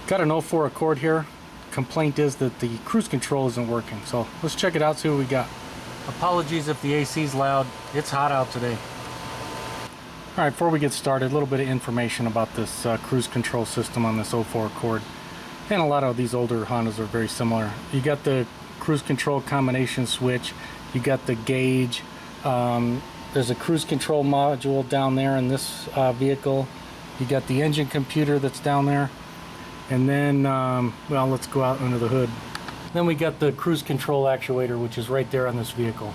Got an 04 Accord here. Complaint is that the cruise control isn't working. So let's check it out, see what we got. Apologies if the AC is loud. It's hot out today. Alright, before we get started, a little bit of information about this cruise control system on this 04 Accord. And a lot of these older Hondas are very similar. You got the cruise control combination switch. You got the gauge. There's a cruise control module down there in this vehicle. You got the engine computer that's down there. And then, well, let's go out under the hood. Then we got the cruise control actuator, which is right there on this vehicle.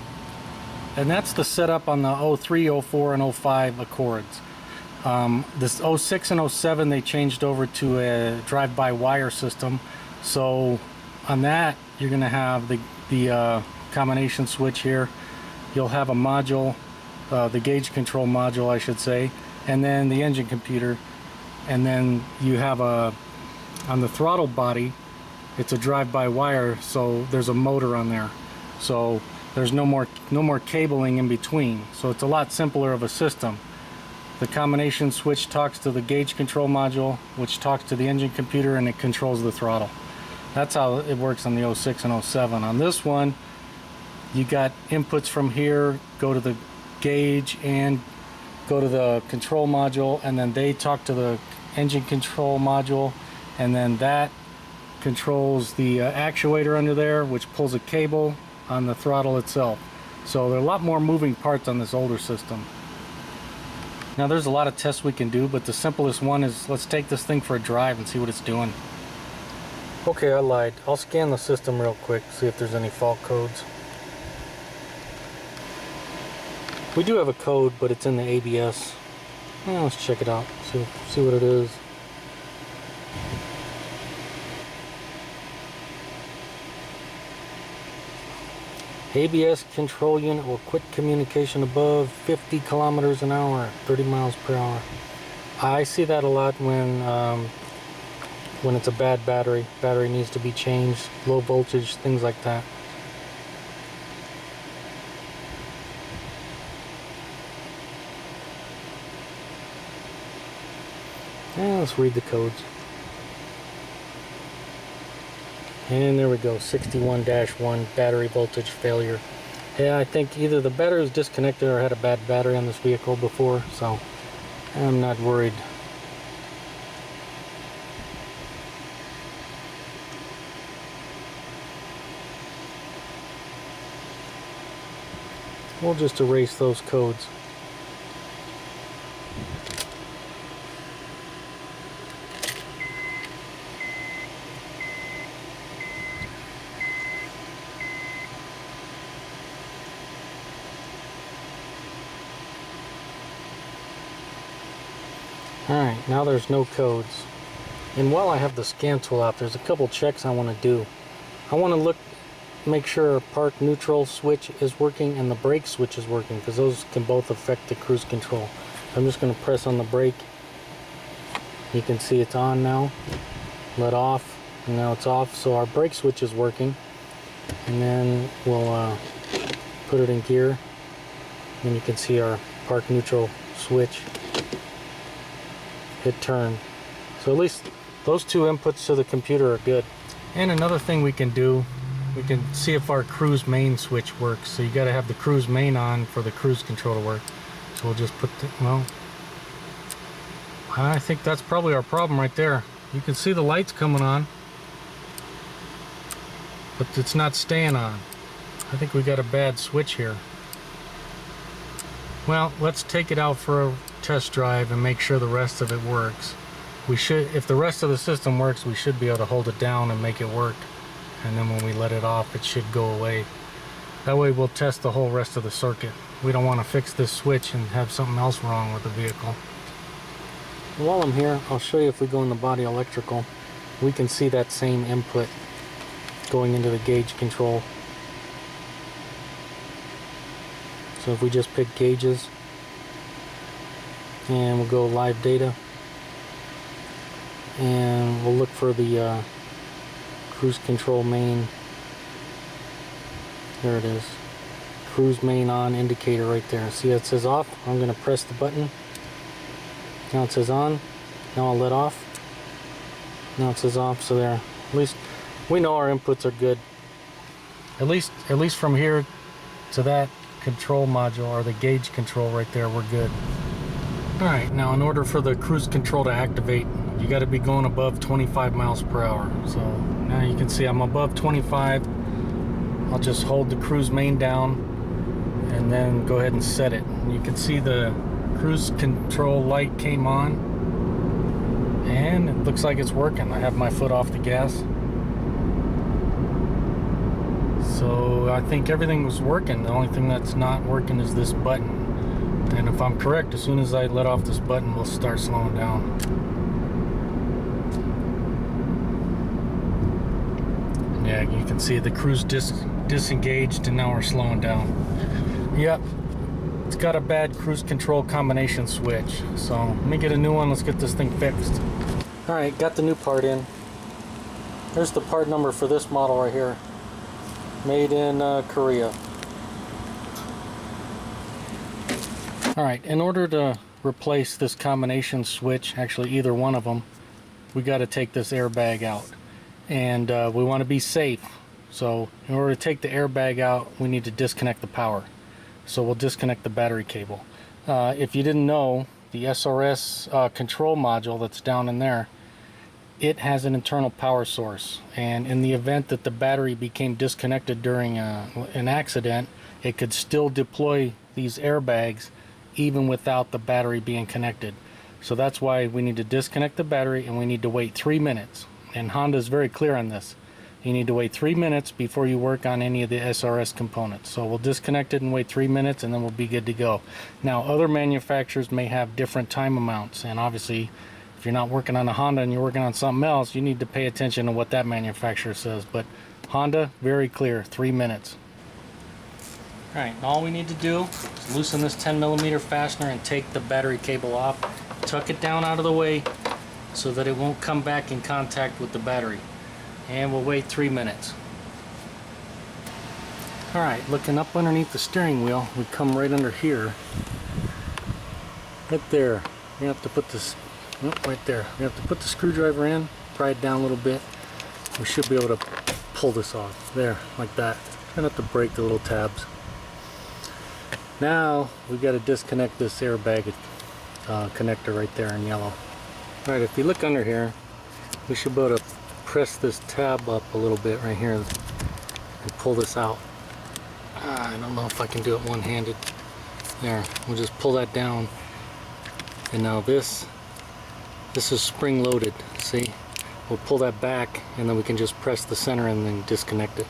And that's the setup on the 03, 04, and 05 Accords. This 06 and 07, they changed over to a drive-by-wire system. So on that, you're going to have the combination switch here. You'll have a module, the gauge control module, I should say, and then the engine computer. And then you have on the throttle body, it's a drive-by-wire, so there's a motor on there. So there's no more cabling in between. So it's a lot simpler of a system. The combination switch talks to the gauge control module, which talks to the engine computer, and it controls the throttle. That's how it works on the 06 and 07. On this one, you got inputs from here, go to the gauge and go to the control module, and then they talk to the engine control module, and then that controls the actuator under there, which pulls a cable on the throttle itself. So there are a lot more moving parts on this older system. Now there's a lot of tests we can do, but the simplest one is let's take this thing for a drive and see what it's doing. Okay, I lied. I'll scan the system real quick, see if there's any fault codes. We do have a code, but it's in the ABS. Well, let's check it out, see what it is. ABS control unit will quit communication above 50 kilometers an hour, 30 miles per hour. I see that a lot when it's a bad battery. Battery needs to be changed, low voltage, things like that. And let's read the codes. And there we go, 61-1, battery voltage failure. Yeah, I think either the battery was disconnected or had a bad battery on this vehicle before, so I'm not worried. We'll just erase those codes. Alright, now there's no codes. And while I have the scan tool out, there's a couple checks I want to do. I want to make sure our park neutral switch is working and the brake switch is working, because those can both affect the cruise control. I'm just going to press on the brake. You can see it's on now. Let off, and now it's off. So our brake switch is working. And then we'll put it in gear. And you can see our park neutral switch. Hit turn. So at least those two inputs to the computer are good. And another thing we can do, we can see if our cruise main switch works. So you got to have the cruise main on for the cruise control to work. So we'll just put the, well, I think that's probably our problem right there. You can see the lights coming on, but it's not staying on. I think we got a bad switch here. Well, let's take it out for a test drive and make sure the rest of it works. We should, if the rest of the system works, we should be able to hold it down and make it work. And then when we let it off, it should go away. That way we'll test the whole rest of the circuit. We don't want to fix this switch and have something else wrong with the vehicle. While I'm here, I'll show you if we go in the body electrical, we can see that same input going into the gauge control. So if we just pick gauges and we'll go live data and we'll look for the cruise control main. There it is. Cruise main on indicator right there. See it says off? I'm going to press the button. Now it says on. Now I'll let off. Now it says off, so there. At least we know our inputs are good. At least from here to that control module, or the gauge control right there, we're good. Alright, now in order for the cruise control to activate, you got to be going above 25 miles per hour. So now you can see I'm above 25. I'll just hold the cruise main down and then go ahead and set it. And you can see the cruise control light came on, and it looks like it's working. I have my foot off the gas. So I think everything was working. The only thing that's not working is this button. And if I'm correct, as soon as I let off this button, we'll start slowing down. Yeah, you can see the cruise disengaged, and now we're slowing down. Yep, it's got a bad cruise control combination switch. So let me get a new one. Let's get this thing fixed. All right, got the new part in. There's the part number for this model right here. Made in Korea. Alright, in order to replace this combination switch, actually either one of them, we got to take this airbag out. And we want to be safe. So in order to take the airbag out, we need to disconnect the power. So we'll disconnect the battery cable. If you didn't know, the SRS control module that's down in there, it has an internal power source, and in the event that the battery became disconnected during an accident, it could still deploy these airbags even without the battery being connected. So that's why we need to disconnect the battery, and we need to wait 3 minutes. And Honda is very clear on this. You need to wait 3 minutes before you work on any of the SRS components. So we'll disconnect it and wait 3 minutes, and then we'll be good to go. Now, other manufacturers may have different time amounts, and obviously if you're not working on a Honda and you're working on something else, you need to pay attention to what that manufacturer says. But Honda, very clear, 3 minutes. Alright, all we need to do is loosen this 10mm fastener and take the battery cable off. Tuck it down out of the way so that it won't come back in contact with the battery. And we'll wait 3 minutes. Alright, looking up underneath the steering wheel, we come right under here. Right there. We have to put this, nope, right there. We have to put the screwdriver in, pry it down a little bit. We should be able to pull this off. There, like that. Try not to break the little tabs. Now we got to disconnect this airbag connector right there in yellow. Alright, if you look under here, we should be able to press this tab up a little bit right here and pull this out. I don't know if I can do it one-handed. There, we'll just pull that down. And now this is spring loaded, see? We'll pull that back, and then we can just press the center and then disconnect it.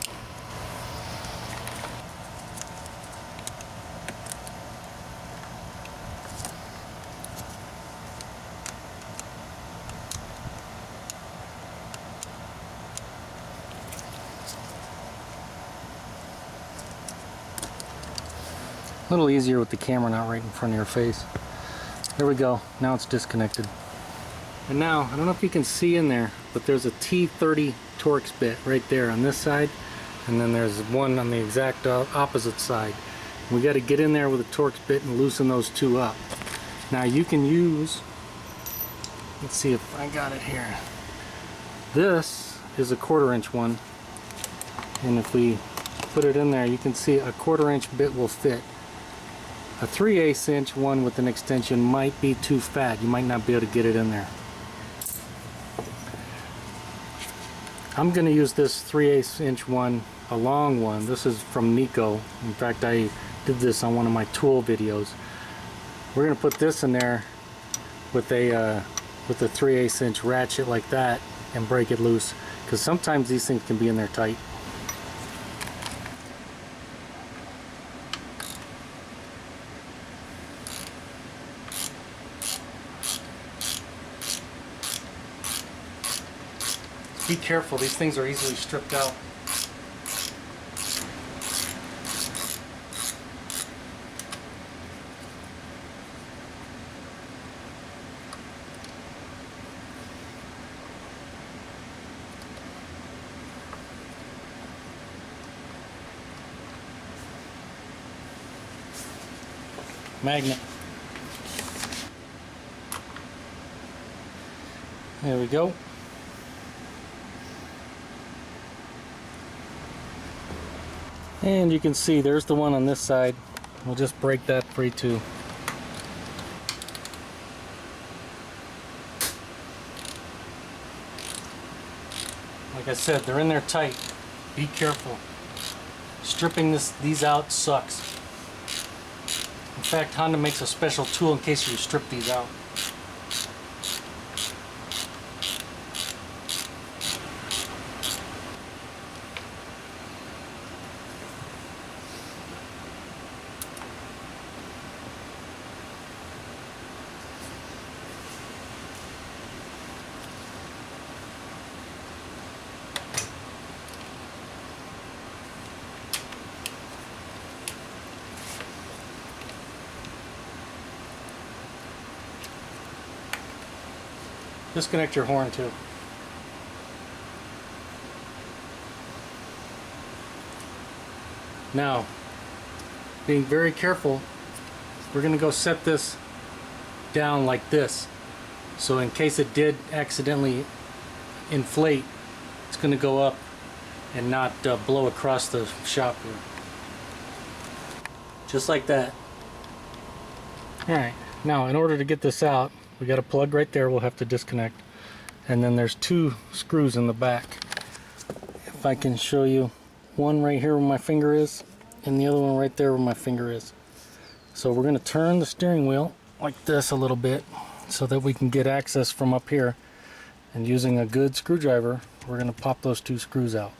A little easier with the camera not right in front of your face. There we go. Now it's disconnected. And now, I don't know if you can see in there, but there's a T30 Torx bit right there on this side, and then there's one on the exact opposite side. We got to get in there with a Torx bit and loosen those two up. Now you can use, let's see if I got it here. This is a 1/4 inch one, and if we put it in there, you can see a 1/4 inch bit will fit. A 3/8 inch one with an extension might be too fat. You might not be able to get it in there. I'm going to use this 3/8 inch one, a long one. This is from Nico. In fact, I did this on one of my tool videos. We're going to put this in there with a 3/8 inch ratchet like that and break it loose, because sometimes these things can be in there tight. Be careful, these things are easily stripped out. Magnet. There we go. And you can see there's the one on this side. We'll just break that free too. Like I said, they're in there tight. Be careful. Stripping these out sucks. In fact, Honda makes a special tool in case you strip these out. Disconnect your horn too. Now, being very careful, we're going to go set this down like this. So in case it did accidentally inflate, it's going to go up and not blow across the shop here. Just like that. Alright, now in order to get this out, we got a plug right there we'll have to disconnect, and then there's two screws in the back. If I can show you, one right here where my finger is and the other one right there where my finger is. So we're going to turn the steering wheel like this a little bit so that we can get access from up here, and using a good screwdriver we're going to pop those two screws out.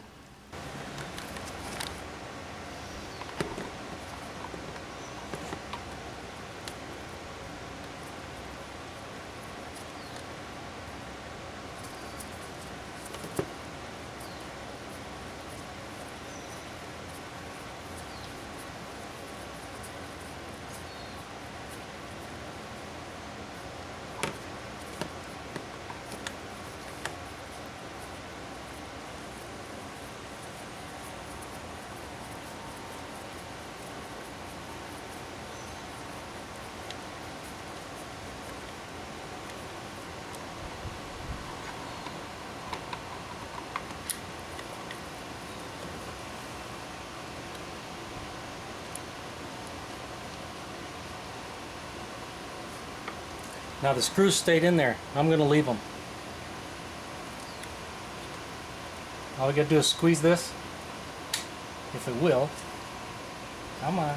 Now the screws stayed in there. I'm going to leave them. All we got to do is squeeze this, if it will. Come on.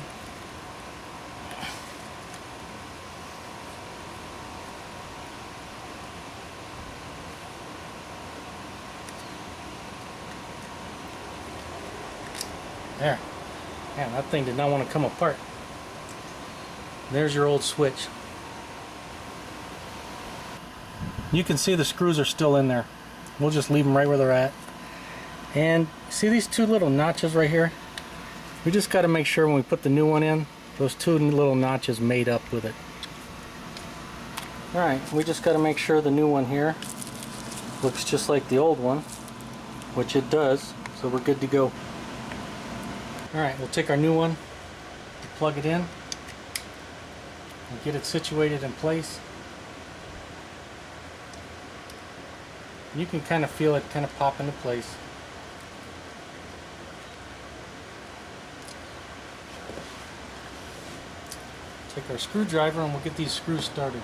There. Man, that thing did not want to come apart. There's your old switch. You can see the screws are still in there. We'll just leave them right where they're at. And see these two little notches right here? We just got to make sure when we put the new one in, those two little notches made up with it. Alright, we just got to make sure the new one here looks just like the old one, which it does, so we're good to go. Alright, we'll take our new one, plug it in, and get it situated in place. You can kind of feel it kind of pop into place. Take our screwdriver and we'll get these screws started.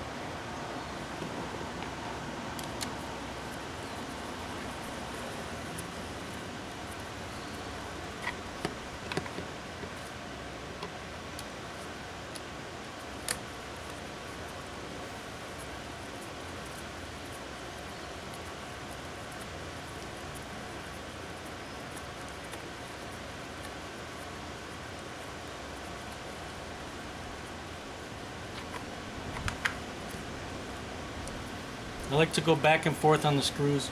I like to go back and forth on the screws.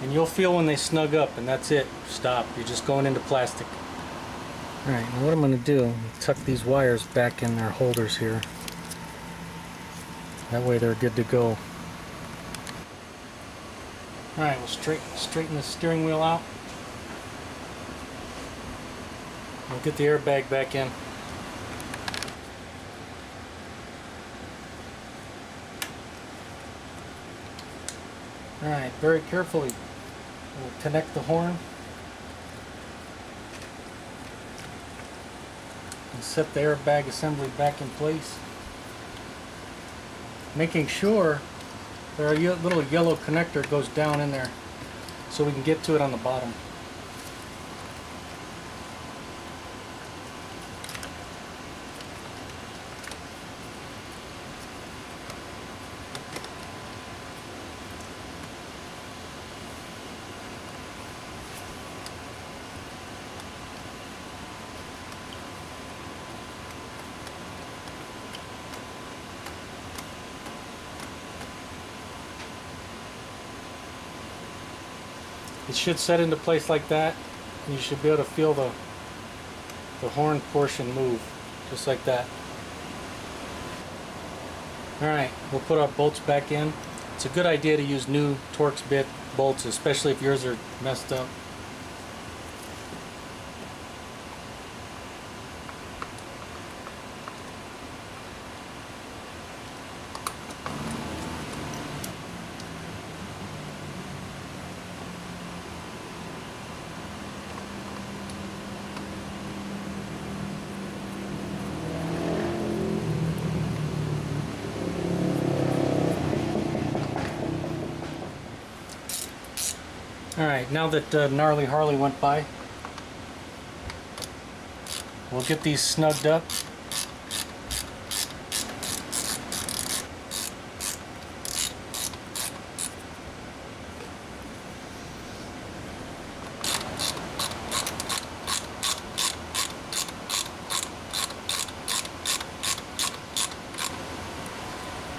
And you'll feel when they snug up, and that's it. Stop. You're just going into plastic. Alright, now what I'm going to do, I'm going to tuck these wires back in their holders here. That way they're good to go. Alright, we'll straighten the steering wheel out. We'll get the airbag back in. Alright, very carefully we'll connect the horn and set the airbag assembly back in place, making sure that our little yellow connector goes down in there so we can get to it on the bottom. It should set into place like that, and you should be able to feel the horn portion move, just like that. Alright, we'll put our bolts back in. It's a good idea to use new Torx bit bolts, especially if yours are messed up. Alright, now that gnarly Harley went by, we'll get these snugged up.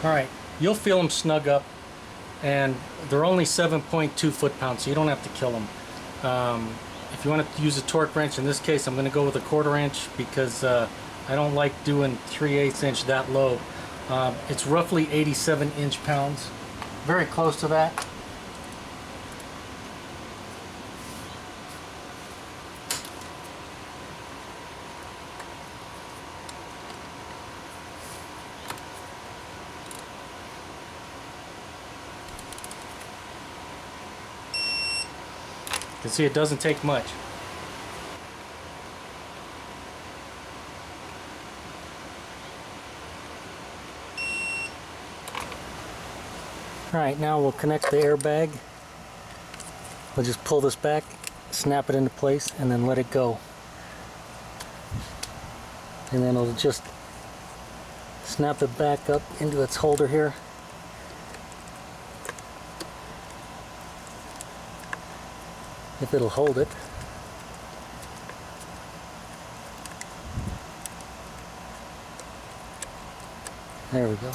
Alright, you'll feel them snug up, and they're only 7.2 foot-pounds, so you don't have to kill them. If you want to use a torque wrench, in this case I'm going to go with a 1/4 inch because I don't like doing 3/8 inch that low. It's roughly 87 inch-pounds, very close to that. You can see it doesn't take much. Alright, now we'll connect the airbag. We'll just pull this back, snap it into place, and then let it go. And then it'll just snap it back up into its holder here. If it'll hold it. There we go.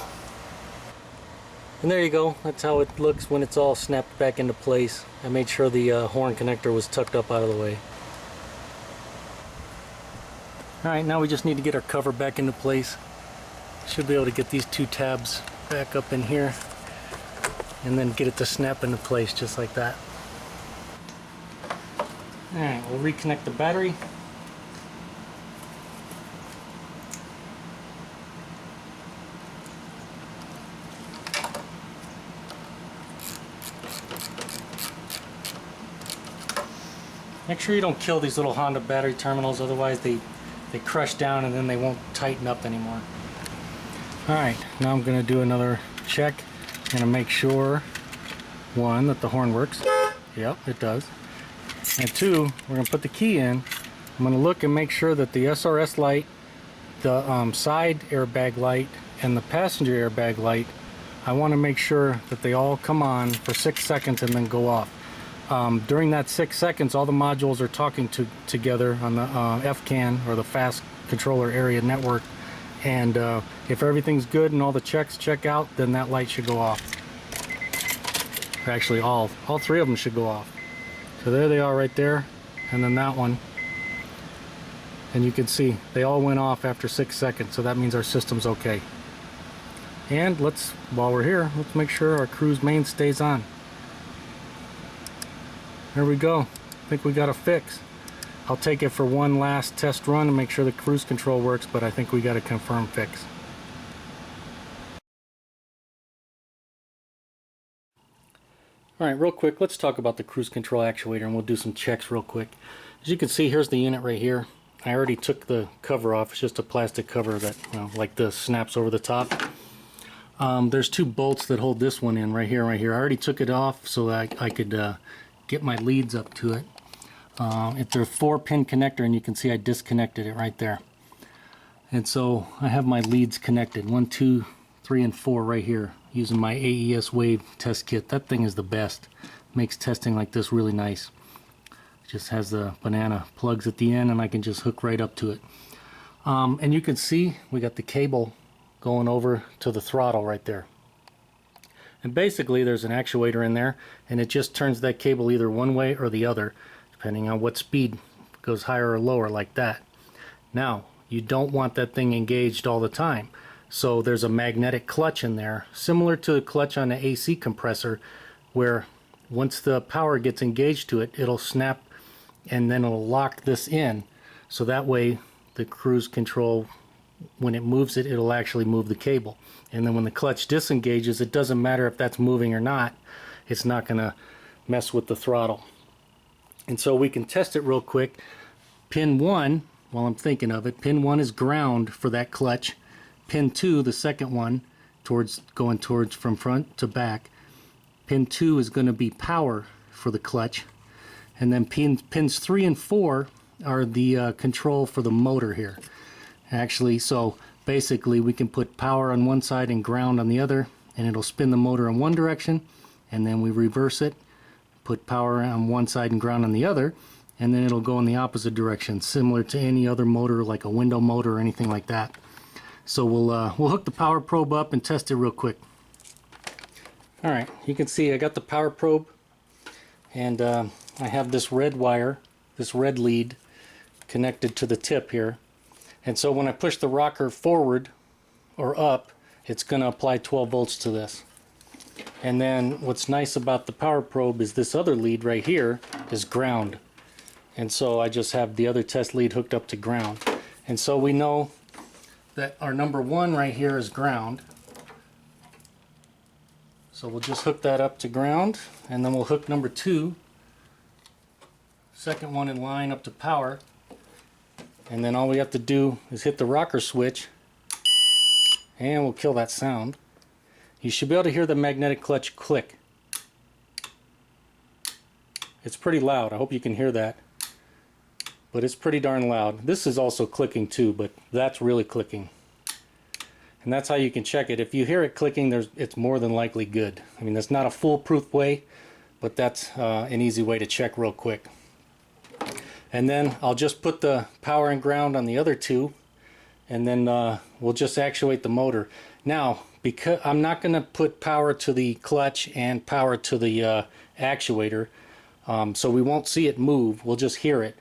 And there you go. That's how it looks when it's all snapped back into place. I made sure the horn connector was tucked up out of the way. Alright, now we just need to get our cover back into place. Should be able to get these two tabs back up in here and then get it to snap into place just like that. Alright, we'll reconnect the battery. Make sure you don't kill these little Honda battery terminals, otherwise they crush down and then they won't tighten up anymore. Alright, now I'm going to do another check. I'm going to make sure, one, that the horn works. Yep, it does. And two, we're going to put the key in. I'm going to look and make sure that the SRS light, the side airbag light, and the passenger airbag light, I want to make sure that they all come on for 6 seconds and then go off. During that 6 seconds, all the modules are talking together on the FCAN, or the Fast Controller Area Network. And if everything's good and all the checks check out, then that light should go off. Actually, all three of them should go off. So there they are right there, and then that one. And you can see they all went off after 6 seconds, so that means our system's okay. And while we're here, let's make sure our cruise main stays on. there we go. I think we got a fix. I'll take it for one last test run and make sure the cruise control works, but I think we got a confirmed fix. Alright, real quick, let's talk about the cruise control actuator and we'll do some checks real quick. As you can see, here's the unit right here. I already took the cover off. It's just a plastic cover that, like this, snaps over the top. There's two bolts that hold this one in right here, right here. I already took it off so that I could get my leads up to it. It's a 4-pin connector, and you can see I disconnected it right there. And so I have my leads connected, 1, 2, 3, and 4 right here, using my AES Wave test kit. That thing is the best. Makes testing like this really nice. It just has the banana plugs at the end, and I can just hook right up to it. And you can see we got the cable going over to the throttle right there. And basically there's an actuator in there, and it just turns that cable either one way or the other, depending on what speed goes higher or lower, like that. Now, you don't want that thing engaged all the time. So there's a magnetic clutch in there, similar to the clutch on the AC compressor, where once the power gets engaged to it, it'll snap and then it'll lock this in. So that way the cruise control, when it moves it, it'll actually move the cable. And then when the clutch disengages, it doesn't matter if that's moving or not, it's not going to mess with the throttle. And so we can test it real quick. Pin 1, while I'm thinking of it, pin 1 is ground for that clutch. Pin 2, the second one, going towards from front to back. Pin 2 is going to be power for the clutch. And then pins 3 and 4 are the control for the motor here. Actually, so basically we can put power on one side and ground on the other, and it'll spin the motor in one direction, and then we reverse it, put power on one side and ground on the other, and then it'll go in the opposite direction, similar to any other motor, like a window motor or anything like that. So we'll hook the power probe up and test it real quick. Alright, you can see I got the power probe, and I have this red wire, this red lead, connected to the tip here. And so when I push the rocker forward or up, it's going to apply 12 volts to this. And then what's nice about the power probe is this other lead right here is ground. And so I just have the other test lead hooked up to ground. And so we know that our number 1 right here is ground. So we'll just hook that up to ground, and then we'll hook number 2, second one in line, up to power. And then all we have to do is hit the rocker switch, and we'll kill that sound. You should be able to hear the magnetic clutch click. It's pretty loud. I hope you can hear that. But it's pretty darn loud. This is also clicking too, but that's really clicking. And that's how you can check it. If you hear it clicking, it's more than likely good. I mean, that's not a foolproof way, but that's an easy way to check real quick. And then I'll just put the power and ground on the other two, and then we'll just actuate the motor. Now, because I'm not going to put power to the clutch and power to the actuator, so we won't see it move, we'll just hear it.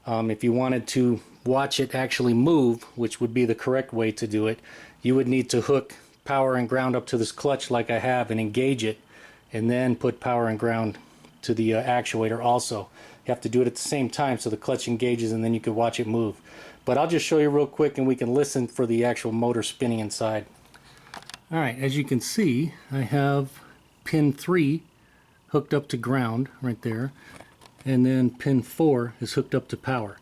If you wanted to watch it actually move, which would be the correct way to do it, you would need to hook power and ground up to this clutch like I have and engage it, and then put power and ground to the actuator also. You have to do it at the same time so the clutch engages, and then you can watch it move. But I'll just show you real quick and we can listen for the actual motor spinning inside. Alright, as you can see, I have pin 3 hooked up to ground right there, and then pin 4 is hooked up to power.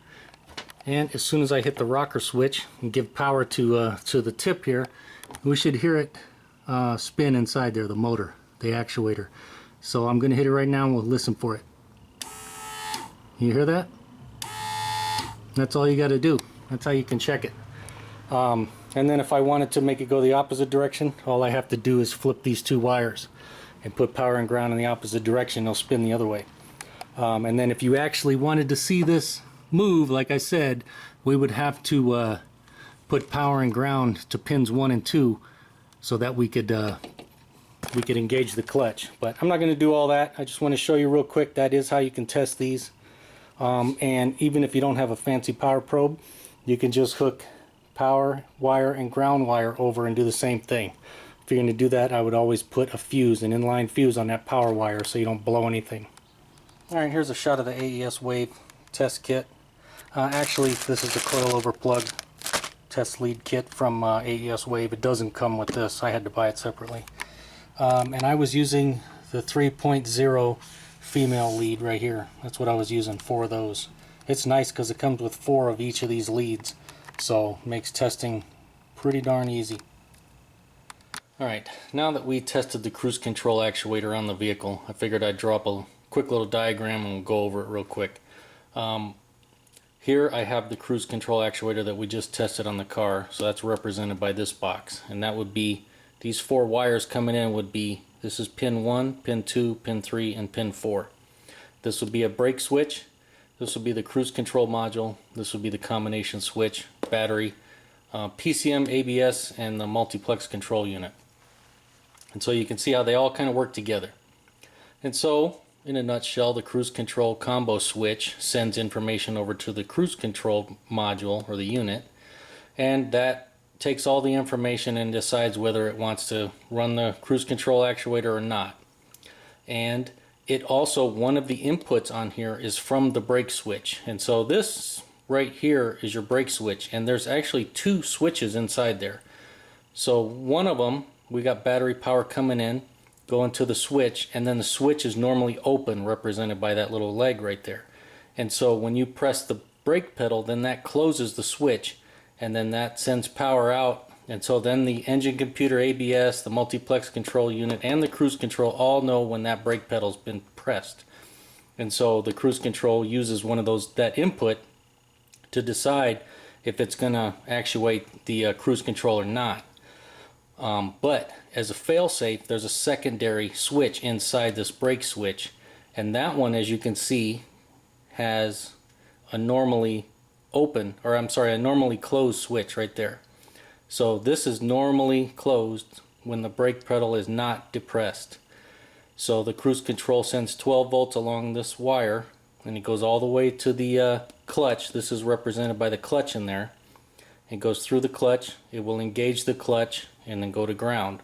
And as soon as I hit the rocker switch and give power to the tip here, we should hear it spin inside there, the motor, the actuator. So I'm going to hit it right now and we'll listen for it. You hear that? That's all you got to do. That's how you can check it. And then if I wanted to make it go the opposite direction, all I have to do is flip these two wires and put power and ground in the opposite direction. They'll spin the other way. And then if you actually wanted to see this move, like I said, we would have to put power and ground to pins 1 and 2 so that we could engage the clutch. But I'm not going to do all that. I just want to show you real quick. That is how you can test these. And even if you don't have a fancy power probe, you can just hook power wire and ground wire over and do the same thing. If you're going to do that, I would always put a fuse, an inline fuse on that power wire so you don't blow anything. Alright, here's a shot of the AES Wave test kit. Actually, this is the coilover plug test lead kit from AES Wave. It doesn't come with this. I had to buy it separately. And I was using the 3.0 female lead right here. That's what I was using, 4 of those. It's nice because it comes with 4 of each of these leads, so makes testing pretty darn easy. Alright, now that we tested the cruise control actuator on the vehicle, I figured I'd draw up a quick little diagram and we'll go over it real quick. Here I have the cruise control actuator that we just tested on the car, so that's represented by this box, and that would be these 4 wires coming in would be, this is pin 1, pin 2, pin 3, and pin 4. This would be a brake switch, this would be the cruise control module, this would be the combination switch, battery, PCM, ABS, and the multiplex control unit. And so you can see how they all kind of work together. And so, in a nutshell, the cruise control combo switch sends information over to the cruise control module, or the unit, and that takes all the information and decides whether it wants to run the cruise control actuator or not. And it also, one of the inputs on here is from the brake switch. And so this right here is your brake switch, and there's actually 2 switches inside there. So one of them, we got battery power coming in, going to the switch, and then the switch is normally open, represented by that little leg right there. And so when you press the brake pedal, then that closes the switch, and then that sends power out. And so then the engine computer, ABS, the multiplex control unit, and the cruise control all know when that brake pedal's been pressed. And so the cruise control uses one of those, that input, to decide if it's going to actuate the cruise control or not. But as a fail-safe, there's a secondary switch inside this brake switch, and that one, as you can see, has a normally open, or I'm sorry, a normally closed switch right there. So this is normally closed when the brake pedal is not depressed. So the cruise control sends 12 volts along this wire, and it goes all the way to the clutch. This is represented by the clutch in there. It goes through the clutch, it will engage the clutch, and then go to ground.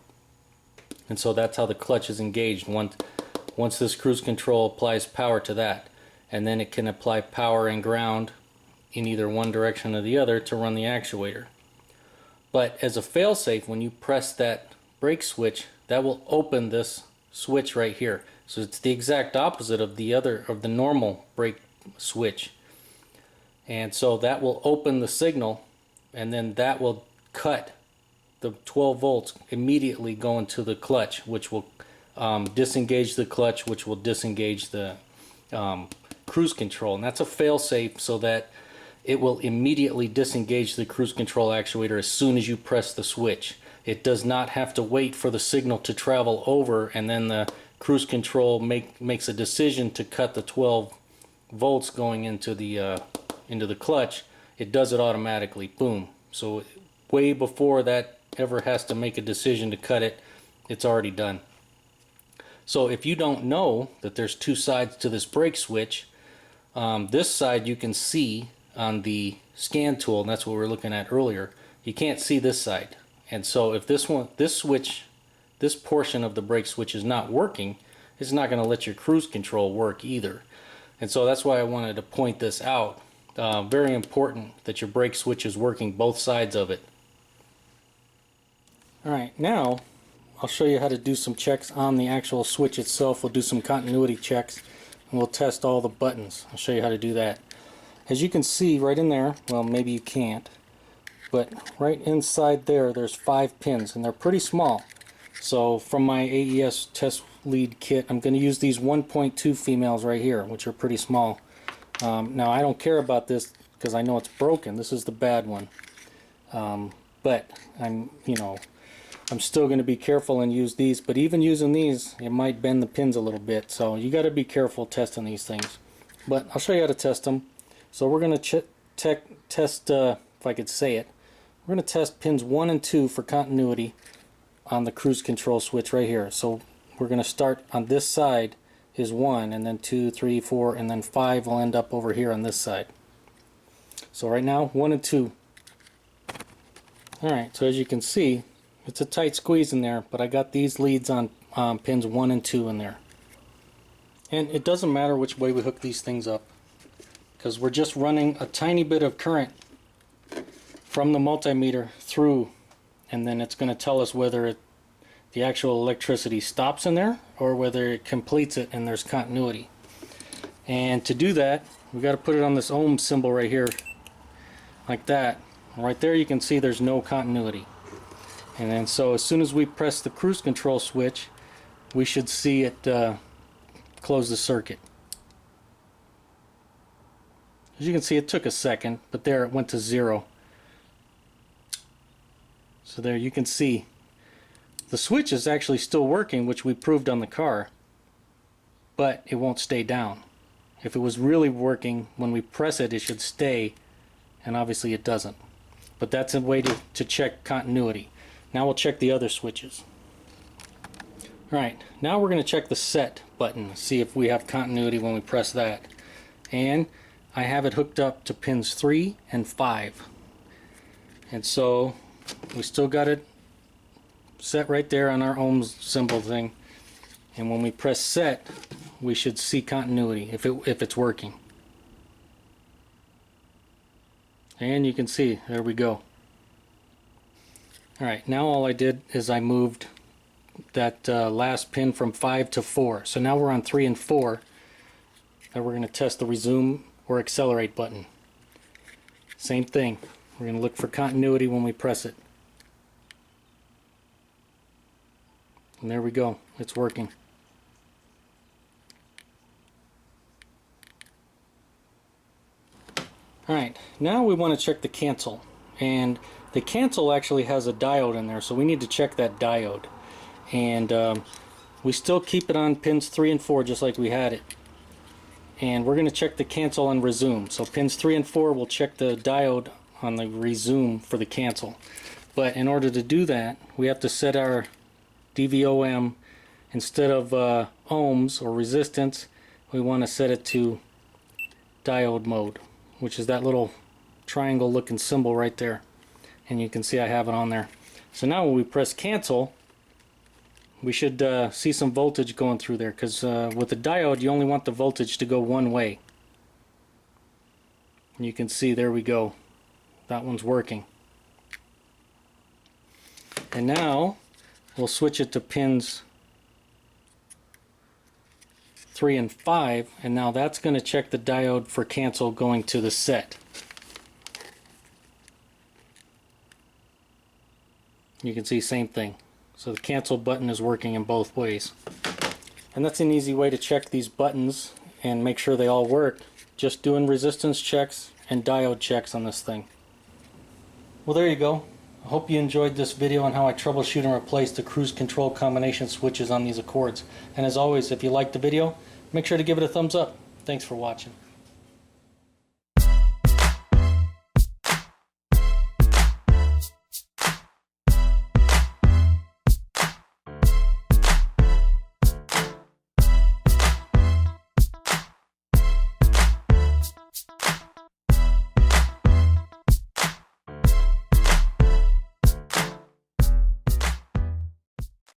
And so that's how the clutch is engaged once this cruise control applies power to that. And then it can apply power and ground in either one direction or the other to run the actuator. But as a fail-safe, when you press that brake switch, that will open this switch right here. So it's the exact opposite of the normal brake switch. And so that will open the signal, and then that will cut the 12 volts immediately going to the clutch, which will disengage the clutch, which will disengage the cruise control. And that's a fail-safe, so that it will immediately disengage the cruise control actuator as soon as you press the switch. It does not have to wait for the signal to travel over, and then the cruise control makes a decision to cut the 12 volts going into the clutch. It does it automatically, boom. So way before that ever has to make a decision to cut it, it's already done. So if you don't know that there's 2 sides to this brake switch, this side you can see on the scan tool, and that's what we were looking at earlier. You can't see this side. And so if this portion of the brake switch is not working, it's not going to let your cruise control work either. And so that's why I wanted to point this out. Very important that your brake switch is working, both sides of it. Alright, now I'll show you how to do some checks on the actual switch itself. We'll do some continuity checks, and we'll test all the buttons. I'll show you how to do that. As you can see right in there, well, maybe you can't, but right inside there's 5 pins, and they're pretty small. So from my AES test lead kit, I'm going to use these 1.2 females right here, which are pretty small. Now I don't care about this because I know it's broken. This is the bad one. But I'm still going to be careful and use these. But even using these, it might bend the pins a little bit. So you got to be careful testing these things. But I'll show you how to test them. So we're going to test, if I could say it, we're going to test pins 1 and 2 for continuity on the cruise control switch right here. So we're going to start on this side is 1, and then 2, 3, 4, and then 5 will end up over here on this side. So right now, 1 and 2. Alright, so as you can see, it's a tight squeeze in there, but I got these leads on pins 1 and 2 in there. And it doesn't matter which way we hook these things up, because we're just running a tiny bit of current from the multimeter through, and then it's going to tell us whether the actual electricity stops in there or whether it completes it and there's continuity. And to do that, we've got to put it on this ohm symbol right here, like that. Right there you can see there's no continuity. And then so as soon as we press the cruise control switch, we should see it close the circuit. As you can see, it took a second, but there it went to 0. So there you can see the switch is actually still working, which we proved on the car, but it won't stay down. If it was really working, when we press it, it should stay, and obviously it doesn't. But that's a way to check continuity. Now we'll check the other switches. Alright, now we're going to check the set button, see if we have continuity when we press that. And I have it hooked up to pins 3 and 5. And so we still got it set right there on our ohm symbol thing, and when we press set we should see continuity if it's working. And you can see, there we go. Alright, now all I did is I moved that last pin from 5 to 4. So now we're on 3 and 4, and we're going to test the resume or accelerate button. Same thing, we're going to look for continuity when we press it. And there we go, it's working. Alright, now we want to check the cancel. And the cancel actually has a diode in there, so we need to check that diode. And we still keep it on pins 3 and 4 just like we had it. And we're going to check the cancel on resume. So pins 3 and 4 will check the diode on the resume for the cancel. But in order to do that, we have to set our DVOM, instead of ohms or resistance, we want to set it to diode mode, which is that little triangle looking symbol right there. And you can see I have it on there. So now when we press cancel, we should see some voltage going through there, because with the diode you only want the voltage to go one way. And you can see, there we go, that one's working. And now we'll switch it to pins 3 and 5, and now that's going to check the diode for cancel going to the set. You can see, same thing. So the cancel button is working in both ways. And that's an easy way to check these buttons and make sure they all work, just doing resistance checks and diode checks on this thing. Well, there you go. I hope you enjoyed this video on how I troubleshoot and replace the cruise control combination switches on these Accords. And as always, if you liked the video, make sure to give it a thumbs up. Thanks for watching.